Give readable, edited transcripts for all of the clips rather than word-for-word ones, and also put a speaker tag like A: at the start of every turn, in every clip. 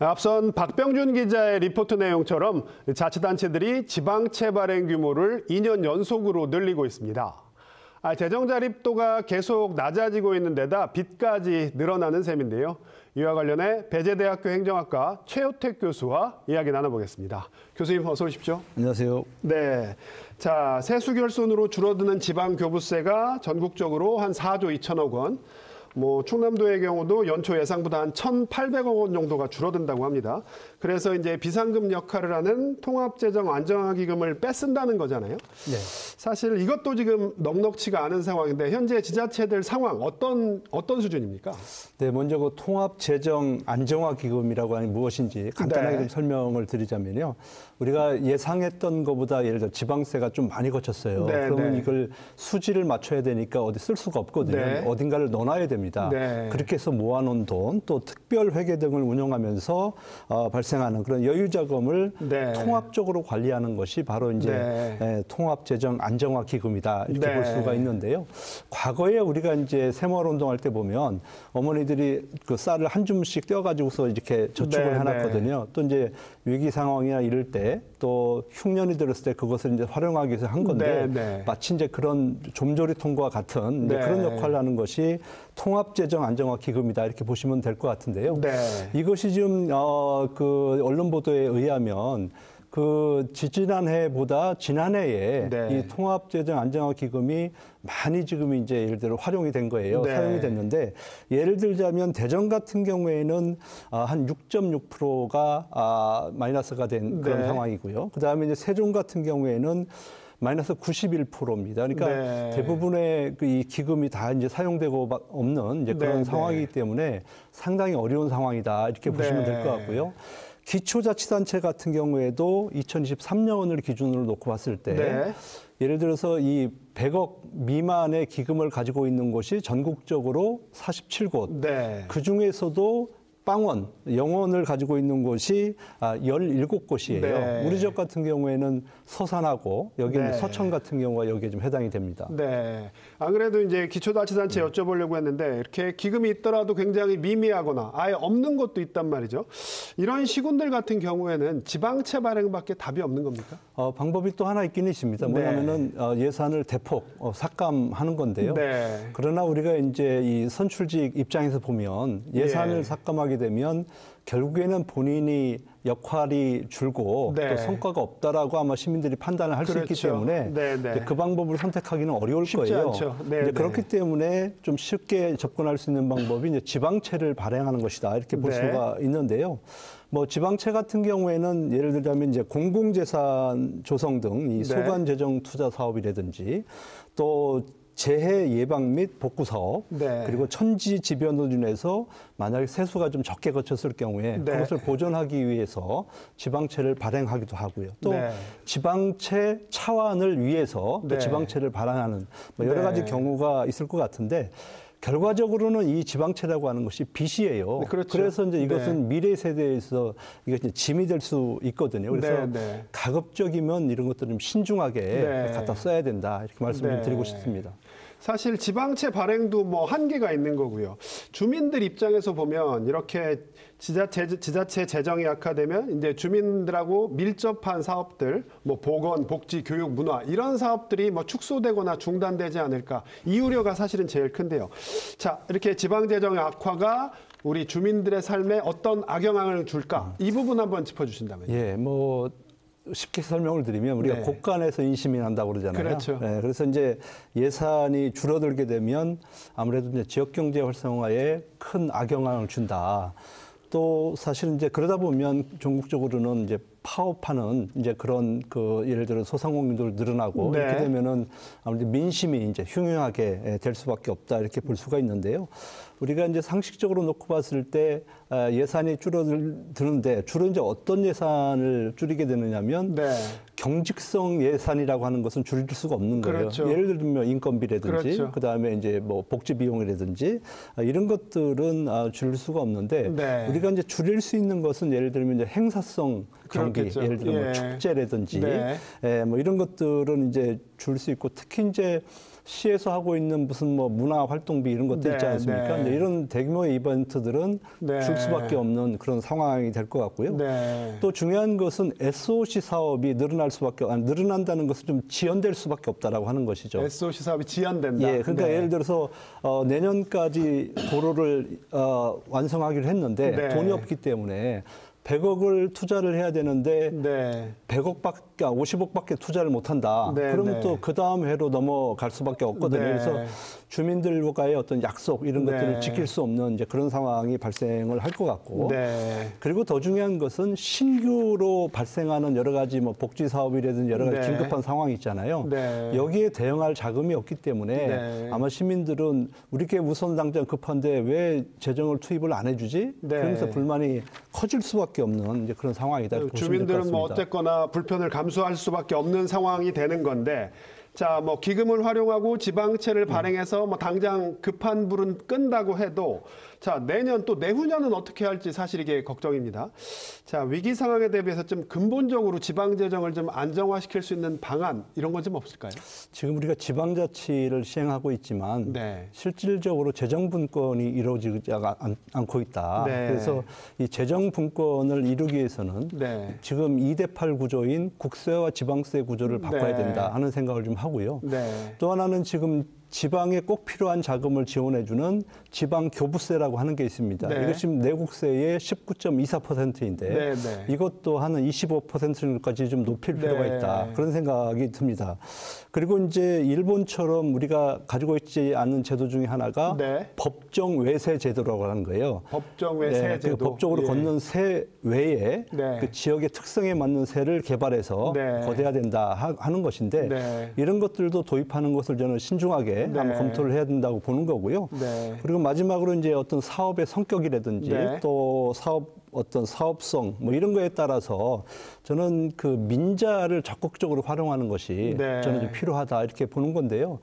A: 앞선 박병준 기자의 리포트 내용처럼 자치단체들이 지방채 발행 규모를 2년 연속으로 늘리고 있습니다. 재정 자립도가 계속 낮아지고 있는 데다 빚까지 늘어나는 셈인데요. 이와 관련해 배재대학교 행정학과 최효택 교수와 이야기 나눠보겠습니다. 교수님 어서 오십시오.
B: 안녕하세요.
A: 네, 자 세수 결손으로 줄어드는 지방 교부세가 전국적으로 한 4조 2천억 원. 충남도의 경우도 연초 예상보다 한 1,800억 원 정도가 줄어든다고 합니다. 그래서 이제 비상금 역할을 하는 통합재정 안정화기금을 뺏쓴다는 거잖아요. 네. 사실 이것도 지금 넉넉치가 않은 상황인데 현재 지자체들 상황 어떤 수준입니까?
B: 네, 먼저 그 통합재정 안정화기금이라고 하는 무엇인지 간단하게 좀 설명을 드리자면요. 우리가 예상했던 것보다 예를 들어 지방세가 좀 많이 거쳤어요. 그러면 이걸 수지를 맞춰야 되니까 어디 쓸 수가 없거든요. 어딘가를 넣어놔야 됩니다. 그렇게 해서 모아놓은 돈, 또 특별회계 등을 운영하면서 발생하는 그런 여유자금을 통합적으로 관리하는 것이 바로 이제 통합재정 안정화기금이다 이렇게 볼 수가 있는데요. 과거에 우리가 이제 새마을운동할 때 보면 어머니들이 그 쌀을 한 줌씩 떼어가지고서 이렇게 저축을 해놨거든요. 또 이제 위기 상황이나 이럴 때 또 흉년이 들었을 때 그것을 이제 활용하기 위해서 한 건데 마치 이제 그런 좀조리통과 같은 이제 그런 역할을 하는 것이 통합재정 안정화기금이다 이렇게 보시면 될 것 같은데요. 이것이 지금 그 언론 보도에 의하면 그 지난해보다 지난해에 이 통합재정 안정화기금이 많이 지금 이제 예를 들어 활용이 된 거예요. 사용이 됐는데 예를 들자면 대전 같은 경우에는 한 6.6%가 마이너스가 된 그런 상황이고요. 그다음에 이제 세종 같은 경우에는 마이너스 91%입니다. 그러니까 대부분의 이 기금이 다 이제 사용되고 없는 이제 그런 상황이기 때문에 상당히 어려운 상황이다 이렇게 보시면 될 것 같고요. 기초자치단체 같은 경우에도 2023년을 기준으로 놓고 봤을 때 예를 들어서 이 100억 미만의 기금을 가지고 있는 곳이 전국적으로 47곳, 그중에서도 빵원, 영원을 가지고 있는 곳이 17곳이에요. 우리 지역 같은 경우에는 서산하고 여기 서천 같은 경우가 여기에 좀 해당이 됩니다.
A: 안 그래도 이제 기초자치단체 여쭤보려고 했는데 이렇게 기금이 있더라도 굉장히 미미하거나 아예 없는 곳도 있단 말이죠. 이런 시군들 같은 경우에는 지방채 발행밖에 답이 없는 겁니까?
B: 방법이 또 하나 있긴 있습니다. 뭐냐면은 예산을 대폭 삭감하는 건데요. 그러나 우리가 이제 이 선출직 입장에서 보면 예산을 삭감하게 되면 결국에는 본인이 역할이 줄고 또 성과가 없다라고 아마 시민들이 판단을 할 수 있기 때문에 그 방법을 선택하기는 어려울 거예요. 이제 그렇기 때문에 좀 쉽게 접근할 수 있는 방법이 이제 지방채를 발행하는 것이다 이렇게 볼 수가 있는데요. 지방채 같은 경우에는 예를 들자면 이제 공공재산 조성 등 이 소관재정 투자 사업이라든지 또 재해 예방 및 복구 사업, 그리고 천지지변으로 인해서 만약에 세수가 좀 적게 거쳤을 경우에 그것을 보존하기 위해서 지방채를 발행하기도 하고요. 또 지방채 차환을 위해서 또 지방채를 발행하는 여러 가지 경우가 있을 것 같은데 결과적으로는 이 지방채라고 하는 것이 빚이에요. 그래서 이제 이것은 미래 세대에서 이게 이제 짐이 될 수 있거든요. 그래서 가급적이면 이런 것들을 좀 신중하게 갖다 써야 된다 이렇게 말씀을 드리고 싶습니다.
A: 사실 지방채 발행도 한계가 있는 거고요. 주민들 입장에서 보면 이렇게 지자체 재정이 약화되면 이제 주민들하고 밀접한 사업들, 보건, 복지, 교육, 문화 이런 사업들이 축소되거나 중단되지 않을까 이 우려가 사실은 제일 큰데요. 자, 이렇게 지방 재정의 악화가 우리 주민들의 삶에 어떤 악영향을 줄까 이 부분 한번 짚어주신다면요.
B: 쉽게 설명을 드리면 우리가 곳간에서 인심이 난다고 그러잖아요. 그래서 이제 예산이 줄어들게 되면 아무래도 이제 지역 경제 활성화에 큰 악영향을 준다. 또 사실은 이제 그러다 보면 전국적으로는 이제 파업하는 이제 그런 예를 들어 소상공인들 늘어나고 이렇게 되면은 아무래도 민심이 이제 흉흉하게 될 수밖에 없다 이렇게 볼 수가 있는데요. 우리가 이제 상식적으로 놓고 봤을 때 예산이 줄어드는데 주로 이제 어떤 예산을 줄이게 되느냐면 경직성 예산이라고 하는 것은 줄일 수가 없는 거예요. 예를 들면 인건비라든지 그다음에 이제 복지 비용이라든지 이런 것들은 줄일 수가 없는데 우리가 이제 줄일 수 있는 것은 예를 들면 이제 행사성 경기,
A: 그렇겠죠.
B: 예를 들어 뭐
A: 예.
B: 축제라든지
A: 네.
B: 뭐 이런 것들은 이제 줄 수 있고 특히 이제 시에서 하고 있는 무슨 뭐 문화 활동비 이런 것들 있지 않습니까?
A: 네.
B: 이제 이런 대규모의 이벤트들은
A: 네.
B: 줄 수밖에 없는 그런 상황이 될 것 같고요.
A: 네.
B: 또 중요한 것은 SOC 사업이 늘어난다는 것은 좀 지연될 수밖에 없다라고 하는 것이죠.
A: SOC 사업이 지연된다.
B: 예, 그러니까
A: 네.
B: 예를 들어서 내년까지 도로를 완성하기로 했는데
A: 네.
B: 돈이 없기 때문에 100억을 투자를 해야 되는데
A: 네.
B: 50억밖에 투자를 못한다.
A: 네,
B: 그러면
A: 네.
B: 또 그 다음 해로 넘어갈 수밖에 없거든요.
A: 네.
B: 그래서 주민들과의 어떤 약속 이런
A: 네.
B: 것들을 지킬 수 없는 이제 그런 상황이 발생을 할 것 같고.
A: 네.
B: 그리고 더 중요한 것은 신규로 발생하는 여러 가지 뭐 복지 사업이라든지 여러 가지
A: 네.
B: 긴급한 상황이 있잖아요.
A: 네.
B: 여기에 대응할 자금이 없기 때문에
A: 네.
B: 아마 시민들은 우리께 우선 당장 급한데 왜 재정을 투입을 안 해주지?
A: 네.
B: 그러면서 불만이 커질 수밖에 없는 이제 그런 상황이다. 보시면 될것
A: 주민들은
B: 같습니다.
A: 뭐 어쨌거나 불편을 감수할 수밖에 없는 상황이 되는 건데, 자, 뭐 기금을 활용하고 지방채를 발행해서 뭐 당장 급한 불은 끈다고 해도, 자, 내년 또 내후년은 어떻게 할지 사실 이게 걱정입니다. 자, 위기 상황에 대비해서 좀 근본적으로 지방 재정을 좀 안정화시킬 수 있는 방안 이런 건 좀 없을까요?
B: 지금 우리가 지방자치를 시행하고 있지만
A: 네.
B: 실질적으로 재정분권이 이루어지지 않고 있다.
A: 네.
B: 그래서 이 재정분권을 이루기 위해서는
A: 네.
B: 지금 2대8 구조인 국세와 지방세 구조를 바꿔야
A: 네.
B: 된다 하는 생각을 좀 하고요.
A: 네.
B: 또 하나는 지금 지방에 꼭 필요한 자금을 지원해주는 지방교부세라고 하는 게 있습니다.
A: 네.
B: 이것 지금 내국세의 19.24%인데
A: 네, 네.
B: 이것도 한 25%까지 좀 높일 필요가
A: 네.
B: 있다. 그런 생각이 듭니다. 그리고 이제 일본처럼 우리가 가지고 있지 않는 제도 중에 하나가
A: 네.
B: 법정 외세 제도라고 하는 거예요.
A: 법정 외세 제도.
B: 그 법적으로
A: 예.
B: 걷는 세 외에
A: 네.
B: 그 지역의 특성에 맞는 세를 개발해서
A: 네.
B: 거둬야 된다 하는 것인데
A: 네.
B: 이런 것들도 도입하는 것을 저는 신중하게
A: 네.
B: 한번 검토를 해야 된다고 보는 거고요.
A: 네.
B: 그리고 마지막으로 이제 어떤 사업의 성격이라든지
A: 네.
B: 또 어떤 사업성 뭐 이런 거에 따라서 저는 그 민자를 적극적으로 활용하는 것이
A: 네.
B: 저는 좀 필요하다 이렇게 보는 건데요.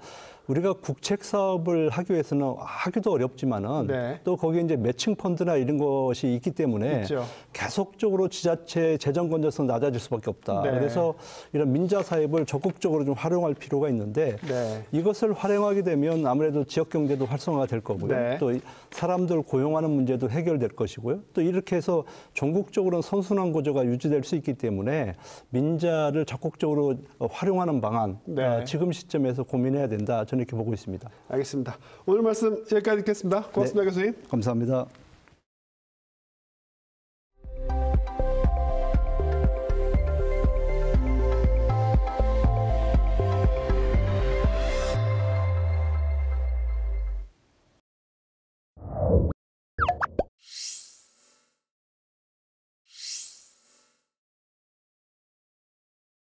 B: 우리가 국책 사업을 하기 위해서는 하기도 어렵지만은
A: 네.
B: 또 거기에 이제 매칭 펀드나 이런 것이 있기 때문에
A: 있죠.
B: 계속적으로 지자체 재정 건전성 낮아질 수밖에 없다.
A: 네.
B: 그래서 이런 민자 사업을 적극적으로 좀 활용할 필요가 있는데
A: 네.
B: 이것을 활용하게 되면 아무래도 지역 경제도 활성화가 될 거고요.
A: 네.
B: 또 사람들 고용하는 문제도 해결될 것이고요. 또 이렇게 해서 전국적으로는 선순환 구조가 유지될 수 있기 때문에 민자를 적극적으로 활용하는 방안
A: 네.
B: 지금 시점에서 고민해야 된다. 저는 이렇게 보고 있습니다.
A: 알겠습니다. 오늘 말씀 여기까지 듣겠습니다. 고맙습니다,
B: 네.
A: 교수님.
B: 감사합니다.